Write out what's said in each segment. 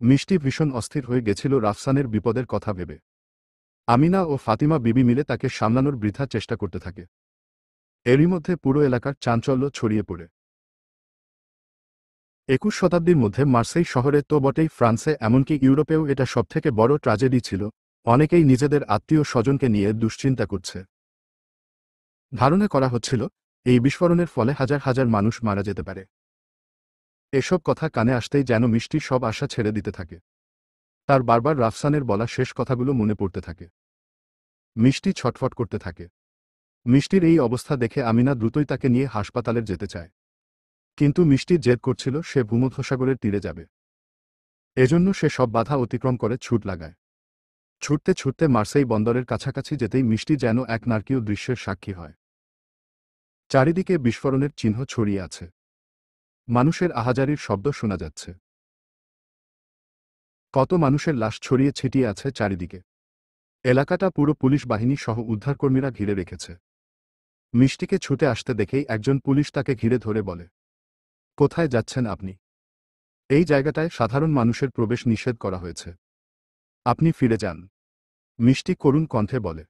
মিষ্টি ভীষণ অস্থির হয়ে গেছিল রাফসানের বিপদের কথা ভেবে। আমিনা ও ফাতিমা বিবি মিলে তাকে সামলানোর বৃথা চেষ্টা করতে থাকে। এরই মধ্যে পুরো এলাকার চাঞ্চল্য ছড়িয়ে পড়ে। ২১ শতাব্দীর মধ্যে মার্সেই শহরে তো বটেই, ফ্রান্সে এমনকি ইউরোপেও এটা সবথেকে বড় ট্র্যাজেডি ছিল। অনেকেই নিজেদের আত্মীয় স্বজনকে নিয়ে দুশ্চিন্তা করছে। ধারণা করা হচ্ছিল এই বিস্ফোরণের ফলে হাজার হাজার মানুষ মারা যেতে পারে। এসব কথা কানে আসতেই যেন মিষ্টি সব আশা ছেড়ে দিতে থাকে। তার বারবার রাফসানের বলা শেষ কথাগুলো মনে পড়তে থাকে। মিষ্টি ছটফট করতে থাকে। মিষ্টির এই অবস্থা দেখে আমিনা দ্রুতই তাকে নিয়ে হাসপাতালে যেতে চায়। কিন্তু মিষ্টি জেদ করছিল সে ভূমধ্যসাগরের তীরে যাবে। এজন্য সে সব বাধা অতিক্রম করে ছুট লাগায়। ছুটতে ছুটতে মার্সেই বন্দরের কাছাকাছি যেতেই মিষ্টি যেন এক নারকীয় দৃশ্যের সাক্ষী হয়। চারিদিকে বিস্ফোরণের চিহ্ন ছড়িয়ে আছে। মানুষের আহাজারির শব্দ শোনা যাচ্ছে। কত মানুষের লাশ ছড়িয়ে ছিটিয়ে আছে চারিদিকে। এলাকাটা পুরো পুলিশ বাহিনী সহ উদ্ধারকর্মীরা ঘিরে রেখেছে। মিষ্টিকে ছুটে আসতে দেখেই একজন পুলিশ তাকে ঘিরে ধরে বলে, কোথায় যাচ্ছেন আপনি? এই জায়গাটায় সাধারণ মানুষের প্রবেশ নিষেধ করা হয়েছে। আপনি ফিরে যান। মিষ্টি করুণ কণ্ঠে বলে,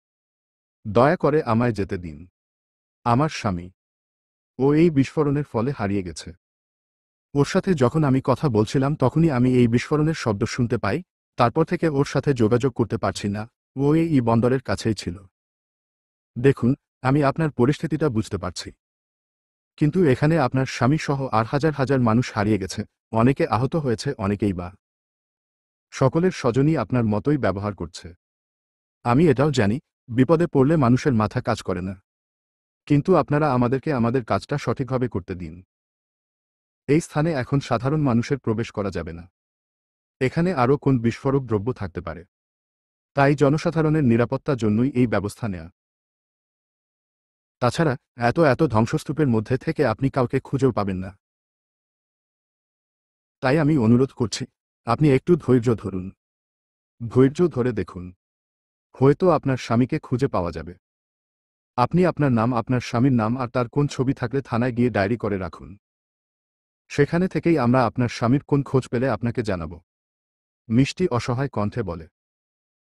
দয়া করে আমায় যেতে দিন। আমার স্বামী, ও এই বিস্ফোরণের ফলে হারিয়ে গেছে। ওর সাথে যখন আমি কথা বলছিলাম তখনই আমি এই বিস্ফোরণের শব্দ শুনতে পাই। তারপর থেকে ওর সাথে যোগাযোগ করতে পারছি না। ও এই বন্দরের কাছেই ছিল। দেখুন, আমি আপনার পরিস্থিতিটা বুঝতে পারছি। কিন্তু এখানে আপনার স্বামী সহ আর হাজার হাজার মানুষ হারিয়ে গেছে। অনেকে আহত হয়েছে, অনেকেই বা সকলের স্বজনই আপনার মতোই ব্যবহার করছে। আমি এটাও জানি, বিপদে পড়লে মানুষের মাথা কাজ করে না। কিন্তু আপনারা আমাদেরকে আমাদের কাজটা সঠিকভাবে করতে দিন। এই স্থানে এখন সাধারণ মানুষের প্রবেশ করা যাবে না। এখানে আরও কোন বিস্ফোরক দ্রব্য থাকতে পারে। তাই জনসাধারণের নিরাপত্তার জন্যই এই ব্যবস্থা নেয়া। তাছাড়া এত এত ধ্বংসস্তূপের মধ্যে থেকে আপনি কাউকে খুঁজেও পাবেন না। তাই আমি অনুরোধ করছি, আপনি একটু ধৈর্য ধরুন। ধৈর্য ধরে দেখুন, হয়তো আপনার স্বামীকে খুঁজে পাওয়া যাবে। আপনি আপনার নাম, আপনার স্বামীর নাম আর তার কোন ছবি থাকলে থানায় গিয়ে ডায়েরি করে রাখুন। সেখানে থেকেই আমরা আপনার স্বামীর কোন খোঁজ পেলে আপনাকে জানাব। মিষ্টি অসহায় কণ্ঠে বলে,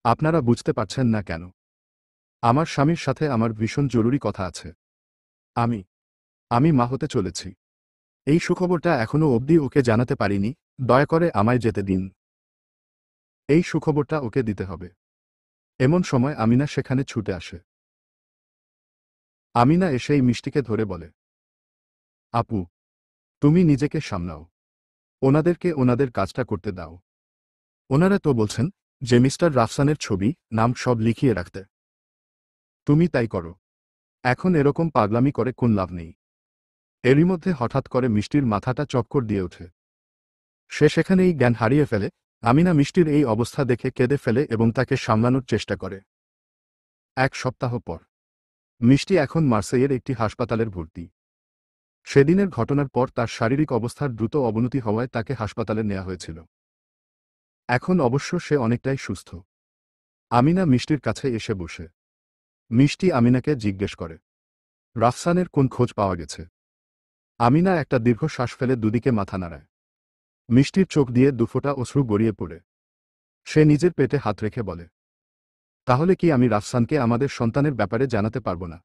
আপনারা বুঝতে পারছেন না কেন? আমার স্বামীর সাথে আমার ভীষণ জরুরি কথা আছে। আমি আমি মা হতে চলেছি। এই সুখবরটা এখনো অবধি ওকে জানাতে পারিনি। দয়া করে আমায় যেতে দিন। এই সুখবরটা ওকে দিতে হবে। এমন সময় আমিনা সেখানে ছুটে আসে। আমিনা এসেই মিষ্টিকে ধরে বলে, আপু, তুমি নিজেকে সামলাও। ওনাদেরকে ওনাদের কাজটা করতে দাও। ওনারা তো বলছেন যে মিস্টার রাফসানের ছবি, নাম সব লিখিয়ে রাখতে। তুমি তাই করো। এখন এরকম পাগলামি করে কোন লাভ নেই। এরই মধ্যে হঠাৎ করে মিষ্টির মাথাটা চক্কর দিয়ে ওঠে। সে সেখানেই জ্ঞান হারিয়ে ফেলে। আমিনা মিষ্টির এই অবস্থা দেখে কেঁদে ফেলে এবং তাকে সামলানোর চেষ্টা করে। ১ সপ্তাহ পর মিষ্টি এখন মার্সেইয়ের একটি হাসপাতালের ভর্তি। সেদিনের ঘটনার পর তার শারীরিক অবস্থার দ্রুত অবনতি হওয়ায় তাকে হাসপাতালে নেওয়া হয়েছিল। এখন অবশ্য সে অনেকটাই সুস্থ। আমিনা মিষ্টির কাছে এসে বসে। মিষ্টি আমিনাকে জিজ্ঞেস করে, রাফসানের কোন খোঁজ পাওয়া গেছে? আমিনা একটা দীর্ঘশ্বাস ফেলে দুদিকে মাথা নাড়ায়। মিষ্টির চোখ দিয়ে দুফোঁটা অশ্রু গড়িয়ে পড়ে। সে নিজের পেটে হাত রেখে বলে, তাহলে কি আমি রাফসানকে আমাদের সন্তানের ব্যাপারে জানাতে পারব না?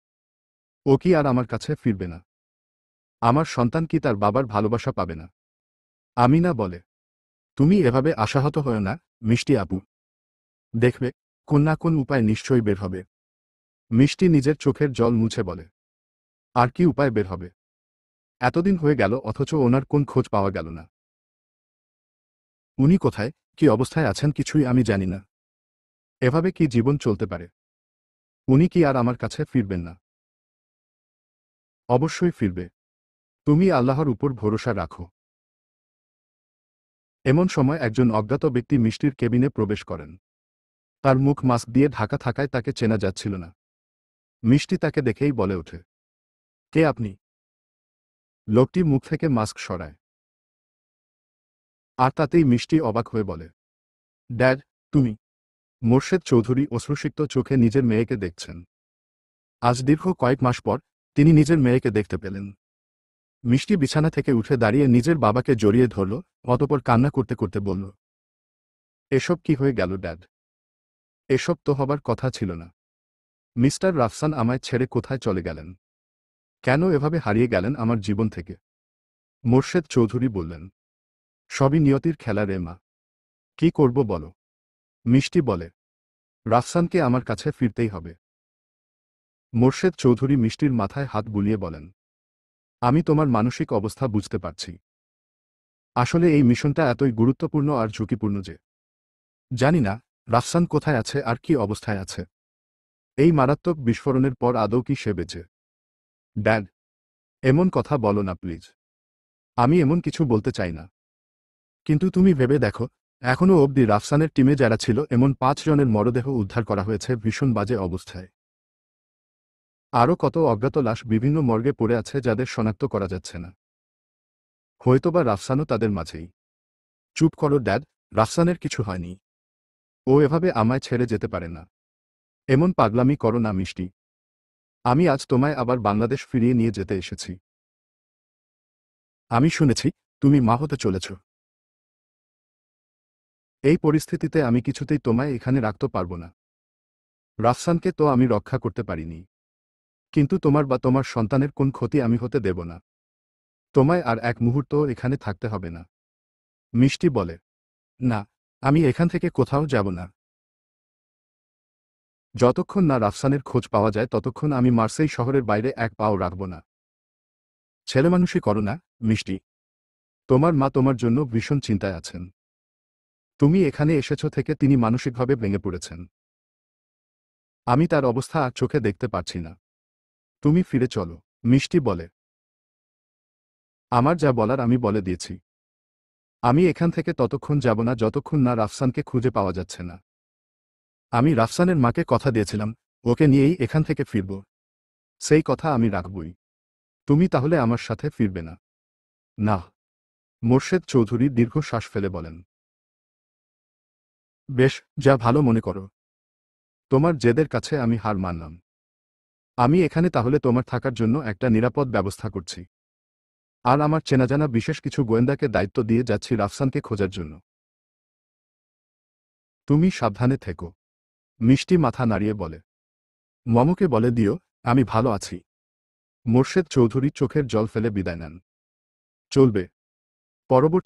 ও কি আর আমার কাছে ফিরবে না? আমার সন্তান কি তার বাবার ভালোবাসা পাবে না? আমিনা বলে, তুমি এভাবে আশাহত হও না, মিষ্টি আপু। দেখবে, কোন না কোন উপায় নিশ্চয়ই বের হবে। মিষ্টি নিজের চোখের জল মুছে বলে, আর কি উপায় বের হবে? এতদিন হয়ে গেল অথচ ওনার কোন খোঁজ পাওয়া গেল না। উনি কোথায়, কি অবস্থায় আছেন কিছুই আমি জানি না। এভাবে কি জীবন চলতে পারে? উনি কি আর আমার কাছে ফিরবেন না? অবশ্যই ফিরবে। তুমি আল্লাহর উপর ভরসা রাখো। এমন সময় একজন অজ্ঞাত ব্যক্তি মিষ্টির কেবিনে প্রবেশ করেন। তার মুখ মাস্ক দিয়ে ঢাকা থাকায় তাকে চেনা যাচ্ছিল না। মিষ্টি তাকে দেখেই বলে ওঠে, কে আপনি? লোকটি মুখ থেকে মাস্ক সরায়। আর তাতেই মিষ্টি অবাক হয়ে বলে, ড্যাড, তুমি? মোর্শেদ চৌধুরী অশ্রুসিক্ত চোখে নিজের মেয়েকে দেখছেন। আজ দীর্ঘ কয়েক মাস পর তিনি নিজের মেয়েকে দেখতে পেলেন। মিষ্টি বিছানা থেকে উঠে দাঁড়িয়ে নিজের বাবাকে জড়িয়ে ধরল, অতঃপর কান্না করতে করতে বলল, এসব কি হয়ে গেল ড্যাড? এসব তো হবার কথা ছিল না। মিস্টার রাফসান আমায় ছেড়ে কোথায় চলে গেলেন? কেন এভাবে হারিয়ে গেলেন আমার জীবন থেকে? মোর্শেদ চৌধুরী বললেন, সবই নিয়তির খেলা রে মা। কি করব বলো? মিষ্টি বলে, রাফসানকে আমার কাছে ফিরতেই হবে। মোর্শেদ চৌধুরী মিষ্টির মাথায় হাত বুলিয়ে বলেন, আমি তোমার মানসিক অবস্থা বুঝতে পারছি। আসলে এই মিশনটা এতই গুরুত্বপূর্ণ আর ঝুঁকিপূর্ণ যে জানি না রাফসান কোথায় আছে আর কি অবস্থায় আছে। এই মারাত্মক বিস্ফোরণের পর আদৌ কি সে বেঁচে? ড্যাড, এমন কথা বলো না প্লিজ। আমি এমন কিছু বলতে চাই না। কিন্তু তুমি ভেবে দেখো, এখনও অবধি রাফসানের টিমে যারা ছিল এমন ৫ জনের মরদেহ উদ্ধার করা হয়েছে ভীষণ বাজে অবস্থায়। আরও কত অজ্ঞাত লাশ বিভিন্ন মর্গে পড়ে আছে যাদের শনাক্ত করা যাচ্ছে না। হয়তোবা রাফসানও তাদের মাঝেই। চুপ করো ড্যাড, রাফসানের কিছু হয়নি। ও এভাবে আমায় ছেড়ে যেতে পারে না। এমন পাগলামি করো না মিষ্টি। আমি আজ তোমায় আবার বাংলাদেশ ফিরিয়ে নিয়ে যেতে এসেছি। আমি শুনেছি তুমি মা হতে চলেছ। এই পরিস্থিতিতে আমি কিছুতেই তোমায় এখানে রাখতে পারবো না। রাফসানকে তো আমি রক্ষা করতে পারিনি, কিন্তু তোমার বা তোমার সন্তানের কোন ক্ষতি আমি হতে দেব না। তোমায় আর এক মুহূর্তও এখানে থাকতে হবে না। মিষ্টি বলে, না, আমি এখান থেকে কোথাও যাব না। যতক্ষণ না রাফসানের খোঁজ পাওয়া যায় ততক্ষণ আমি মার্সেই শহরের বাইরে এক পাও রাখব না। ছেলেমানুষি করো না মিষ্টি। তোমার মা তোমার জন্য ভীষণ চিন্তায় আছেন। তুমি এখানে এসেছ থেকে তিনি মানসিকভাবে ভেঙে পড়েছেন। আমি তার অবস্থা আর চোখে দেখতে পারছি না। তুমি ফিরে চলো। মিষ্টি বলে, আমার যা বলার আমি বলে দিয়েছি। আমি এখান থেকে ততক্ষণ যাব না যতক্ষণ না রাফসানকে খুঁজে পাওয়া যাচ্ছে না। আমি রাফসানের মাকে কথা দিয়েছিলাম, ওকে নিয়েই এখান থেকে ফিরব। সেই কথা আমি রাখবই। তুমি তাহলে আমার সাথে ফিরবে না? না। মোর্শেদ চৌধুরী দীর্ঘশ্বাস ফেলে বলেন, বেশ, যা ভালো মনে করো। তোমার জেদের কাছে আমি হার মানলাম। আমি এখানে তাহলে তোমার থাকার জন্য একটা নিরাপদ ব্যবস্থা করছি। আর আমার চেনাজানা বিশেষ কিছু গোয়েন্দাকে দায়িত্ব দিয়ে যাচ্ছি রাফসানকে খোঁজার জন্য। তুমি সাবধানে থেকো। মিষ্টি মাথা নাড়িয়ে বলে, মমকে বলে দিও আমি ভালো আছি। মোর্শেদ চৌধুরী চোখের জল ফেলে বিদায় নেন। চলবে। পরবর্তী